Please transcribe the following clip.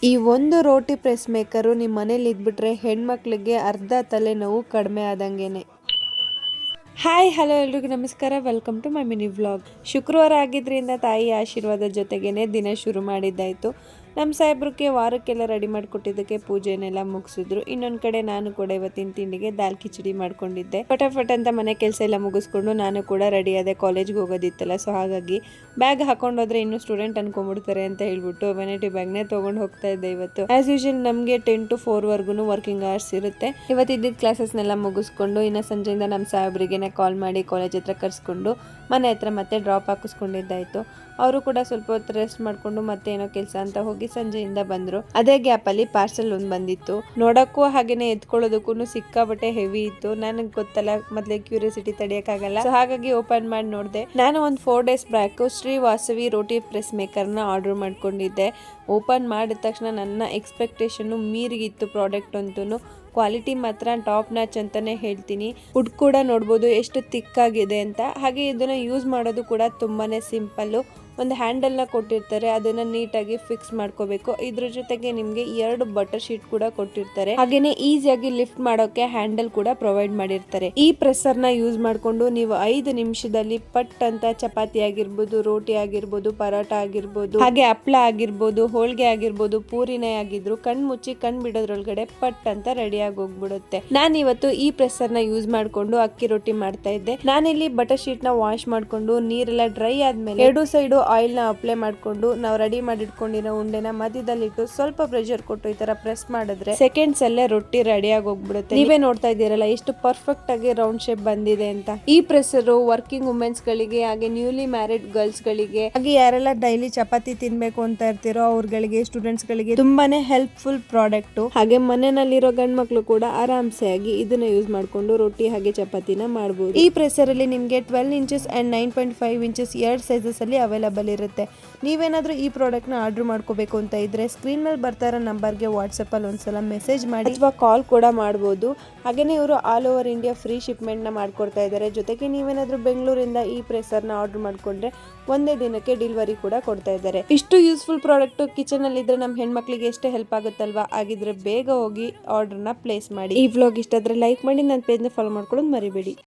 ಈ ಒಂದು ರೋಟಿ press maker ನಿಮ್ಮ ಮನೇಲಿ ಇದ್ಬಿಟ್ರೆ ಹೆಣ್ಮಕ್ಳಿಗೆ ಅರ್ಧ ತಲೆನೋವು ಕಡಿಮೆ ಆದಂಗೆನೆ. ಹಾಯ್ ಹಲೋ ಎಲ್ರಿಗೂ ನಮಸ್ಕಾರ, welcome to my mini vlog. ಶುಕ್ರವಾರ ಆಗಿದ್ರಿಂದ ತಾಯಿ ಆಶೀರ್ವಾದ ಜೊತೆಗೇನೆ ದಿನ ಶುರು ಮಾಡಿದ್ದಾಯಿತು. ನಮ್ಮ ಸಾಹೇಬ್ರಿಗೆ ವಾರಕ್ಕೆಲ್ಲ ರೆಡಿ ಮಾಡಿಕೊಟ್ಟಿದ್ದಕ್ಕೆ ಪೂಜೆನೆಲ್ಲ ಮುಗಿಸಿದ್ರು. ಇನ್ನೊಂದು ಕಡೆ ನಾನು ಕೂಡ ಇವತ್ತಿನ ತಿಂಡಿಗೆ ದಾಲ್ ಕಿಚಡಿ ಮಾಡ್ಕೊಂಡಿದ್ದೆ. ಫಟಾಫಟ್ ಅಂತ ಮನೆ ಕೆಲಸ ಎಲ್ಲ ಮುಗಿಸ್ಕೊಂಡು ನಾನು ಕೂಡ ರೆಡಿ ಆದೆ. ಕಾಲೇಜ್ಗೆ ಹೋಗೋದಿತ್ತಲ್ಲ, ಸೊ ಹಾಗಾಗಿ ಬ್ಯಾಗ್ ಹಾಕೊಂಡೋದ್ರೆ ಇನ್ನೂ ಸ್ಟೂಡೆಂಟ್ ಅನ್ಕೊಂಡ್ಬಿಡ್ತಾರೆ ಅಂತ ಹೇಳ್ಬಿಟ್ಟು ವೆನಿಟಿ ಬ್ಯಾಗ್ನೇ ತೊಗೊಂಡು ಹೋಗ್ತಾ ಇದ್ದೆ. ಇವತ್ತು ಆಸ್ ಯೂಶುವಲ್ ನಮಗೆ 10 to 4 ವರ್ಗು ವರ್ಕಿಂಗ್ ಅವರ್ಸ್ ಇರುತ್ತೆ. ಇವತ್ತಿದ್ದ ಕ್ಲಾಸಸ್ನೆಲ್ಲ ಮುಗಿಸ್ಕೊಂಡು ಇನ್ನು ಸಂಜೆಯಿಂದ ನಮ್ಮ ಸಾಹೇಬ್ರಿಗೆ ಕಾಲ್ ಮಾಡಿ ಕಾಲೇಜ್ ಹತ್ರ ಕರ್ಸ್ಕೊಂಡು ಮನೆ ಹತ್ರ ಮತ್ತೆ ಡ್ರಾಪ್ ಹಾಕಿಸ್ಕೊಂಡಿದ್ದಾಯ್ತು. ಅವರು ಕೂಡ ಸ್ವಲ್ಪ ಹೊತ್ತು ರೆಸ್ಟ್ ಮಾಡ್ಕೊಂಡು ಮತ್ತೆ ಏನೋ ಕೆಲಸ ಅಂತ ಹೋಗಿ ಸಂಜೆಯಿಂದ ಬಂದ್ರು. ಅದೇ ಗ್ಯಾಪ್ ಅಲ್ಲಿ ಪಾರ್ಸೆಲ್ ಒಂದು ಬಂದಿತ್ತು. ನೋಡಕ್ಕೂ ಹಾಗೇನೆ ಎತ್ಕೊಳ್ಳೋದಕ್ಕೂ ಸಿಕ್ಕಾಬಟ್ಟೆ ಹೆವಿ ಇತ್ತು. ನನಗೆ ಗೊತ್ತಲ್ಲ, ಮೊದಲೇ ಕ್ಯೂರಿಯಾಸಿಟಿ ತಡೆಯಕ್ಕಾಗಲ್ಲ, ಸೊ ಹಾಗಾಗಿ ಓಪನ್ ಮಾಡಿ ನೋಡಿದೆ. ನಾನು ಒಂದು 4 days ಬ್ಯಾಕ್ ಶ್ರೀ ವಾಸವಿ ರೋಟಿ ಪ್ರೆಸ್ ಮೇಕರ್ನ ಆರ್ಡರ್ ಮಾಡ್ಕೊಂಡಿದ್ದೆ. ಓಪನ್ ಮಾಡಿದ ತಕ್ಷಣ ನನ್ನ ಎಕ್ಸ್ಪೆಕ್ಟೇಷನ್ ಮೀರಿಗಿತ್ತು. ಪ್ರಾಡಕ್ಟ್ ಅಂತೂ ಕ್ವಾಲಿಟಿ ಮಾತ್ರ ಟಾಪ್ ನ್ಯಾಚ್ ಅಂತಾನೆ ಹೇಳ್ತೀನಿ. ವುಡ್ ಕೂಡ ನೋಡ್ಬೋದು ಎಷ್ಟು ತಿಕ್ಕಾಗಿದೆ ಅಂತ. ಹಾಗೆ ಇದನ್ನ ಯೂಸ್ ಮಾಡೋದು ಕೂಡ ತುಂಬಾನೇ ಸಿಂಪಲ್ಲು. ಒಂದು ಹ್ಯಾಂಡಲ್ನ ಕೊಟ್ಟಿರ್ತಾರೆ, ಅದನ್ನ ನೀಟಾಗಿ ಫಿಕ್ಸ್ ಮಾಡ್ಕೋಬೇಕು. ಇದ್ರ ಜೊತೆಗೆ ನಿಮ್ಗೆ 2 ಬಟರ್ ಶೀಟ್ ಕೂಡ ಕೊಟ್ಟಿರ್ತಾರೆ. ಹಾಗೇನೆ ಈಸಿಯಾಗಿ ಲಿಫ್ಟ್ ಮಾಡೋಕೆ ಹ್ಯಾಂಡಲ್ ಕೂಡ ಪ್ರೊವೈಡ್ ಮಾಡಿರ್ತಾರೆ. ಈ ಪ್ರೆಸ್ಸರ್ನ ಯೂಸ್ ಮಾಡ್ಕೊಂಡು ನೀವು 5 ನಿಮಿಷದಲ್ಲಿ ಪಟ್ ಅಂತ ಚಪಾತಿ ಆಗಿರ್ಬೋದು, ರೋಟಿ ಆಗಿರ್ಬೋದು, ಪರೋಟ ಆಗಿರ್ಬೋದು, ಹಾಗೆ ಹಪ್ಳ ಆಗಿರ್ಬೋದು, ಹೋಳಿಗೆ ಆಗಿರ್ಬೋದು, ಪೂರಿನೇ ಆಗಿದ್ರು ಕಣ್ ಮುಚ್ಚಿ ಕಣ್ ಬಿಡೋದ್ರೊಳಗಡೆ ಪಟ್ ಅಂತ ರೆಡಿ ಆಗಿ ಹೋಗ್ಬಿಡುತ್ತೆ. ನಾನು ಇವತ್ತು ಈ ಪ್ರೆಸ್ಸರ್ನ ಯೂಸ್ ಮಾಡ್ಕೊಂಡು ಅಕ್ಕಿ ರೊಟ್ಟಿ ಮಾಡ್ತಾ ಇದ್ದೆ. ನಾನಿಲ್ಲಿ ಬಟರ್ ಶೀಟ್ ನ ವಾಶ್ ಮಾಡ್ಕೊಂಡು ನೀರೆಲ್ಲ ಡ್ರೈ ಆದ್ಮೇಲೆ 2 ಸೈಡು ಆಯಿಲ್ ನ ಅಪ್ಲೈ ಮಾಡ್ಕೊಂಡು ನಾವು ರೆಡಿ ಮಾಡಿ ಇಟ್ಕೊಂಡಿರೋ ಉಂಡೆನ ಮಧ್ಯದಲ್ಲಿಟ್ಟು ಸ್ವಲ್ಪ ಪ್ರೆಷರ್ ಕೊಟ್ಟು ಈ ತರ ಪ್ರೆಸ್ ಮಾಡಿದ್ರೆ ಸೆಕೆಂಡ್ಸ್ ಅಲ್ಲೇ ರೊಟ್ಟಿ ರೆಡಿ ಆಗಿ ಹೋಗ್ಬಿಡುತ್ತೆ. ನೀವೇ ನೋಡ್ತಾ ಇದ್ದೀರಲ್ಲ ಎಷ್ಟು ಪರ್ಫೆಕ್ಟ್ ಆಗಿ ರೌಂಡ್ ಶೇಪ್ ಬಂದಿದೆ ಅಂತ. ಈ ಪ್ರೆಸ್ಸರ್ ವರ್ಕಿಂಗ್ ವುಮೆನ್ಸ್ ಗಳಿಗೆ, ಹಾಗೆ ನ್ಯೂಲಿ ಮ್ಯಾರಿಡ್ ಗರ್ಲ್ಸ್ ಗಳಿಗೆ, ಹಾಗೆ ಯಾರೆಲ್ಲ ಡೈಲಿ ಚಪಾತಿ ತಿನ್ಬೇಕು ಅಂತ ಇರ್ತಿರೋ ಅವ್ರಗಳಿಗೆ, ಸ್ಟೂಡೆಂಟ್ಸ್ ಗಳಿಗೆ ತುಂಬಾನೇ ಹೆಲ್ಪ್ಫುಲ್ ಪ್ರಾಡಕ್ಟ್. ಹಾಗೆ ಮನೆಯಲ್ಲಿರೋ ಗಂಡ್ ಮಕ್ಳು ಕೂಡ ಆರಾಮ್ಸೆ ಆಗಿ ಇದನ್ನ ಯೂಸ್ ಮಾಡ್ಕೊಂಡು ರೊಟ್ಟಿ ಹಾಗೆ ಚಪಾತಿನ ಮಾಡಬಹುದು. ಈ ಪ್ರೆಸ್ಸರ್ ಅಲ್ಲಿ ನಿಮ್ಗೆ 12 inches ಅಂಡ್ 9.5 inches 2 ಸೈಜಸ್ ಅಲ್ಲಿ ಅವೈಲಬಲ್ ಇರುತ್ತೆ. ನೀವೇನಾದ್ರೂ ಈ ಪ್ರಾಡಕ್ಟ್ ನ ಆರ್ಡರ್ ಮಾಡ್ಕೋಬೇಕು ಅಂತ ಇದ್ರೆ ಸ್ಕ್ರೀನ್ ಮೇಲೆ ಬರ್ತಾ ಇರೋ ನಂಬರ್ಗೆ ವಾಟ್ಸ್ಆಪ್ ಅಲ್ಲಿ ಒಂದ್ಸಲ ಮೆಸೇಜ್ ಮಾಡಿ ಅಥವಾ ಕಾಲ್ ಕೂಡ ಮಾಡಬಹುದು. ಹಾಗೇನೆ ಇವರು all over India free shipment ನ ಮಾಡ್ಕೊಡ್ತಾ ಇದ್ದಾರೆ. ಜೊತೆಗೆ ನೀವೇನಾದ್ರೂ ಬೆಂಗಳೂರಿಂದ ಈ ಪ್ರೆಸ್ಸರ್ ನ ಆರ್ಡರ್ ಮಾಡ್ಕೊಂಡ್ರೆ ಒಂದೇ ದಿನಕ್ಕೆ ಡೆಲಿವರಿ ಕೂಡ ಕೊಡ್ತಾ ಇದ್ದಾರೆ. ಇಷ್ಟು ಯೂಸ್ಫುಲ್ ಪ್ರಾಡಕ್ಟ್ ಕಿಚನ್ ಅಲ್ಲಿ ಇದ್ರೆ ನಮ್ಮ ಹೆಣ್ಮಕ್ಳಿಗೆ ಎಷ್ಟೇ ಹೆಲ್ಪ್ ಆಗುತ್ತಲ್ವಾ. ಆಗಿದ್ರೆ ಬೇಗ ಹೋಗಿ ಆರ್ಡರ್ ನ ಪ್ಲೇಸ್ ಮಾಡಿ. ಈ ವ್ಲಾಗ್ ಇಷ್ಟ ಆದ್ರೆ ಲೈಕ್ ಮಾಡಿ, ನನ್ನ ಪೇಜ್ ನ ಫಾಲೋ ಮಾಡ್ಕೊಳ್ಳೋದು ಮರಿಬೇಡಿ.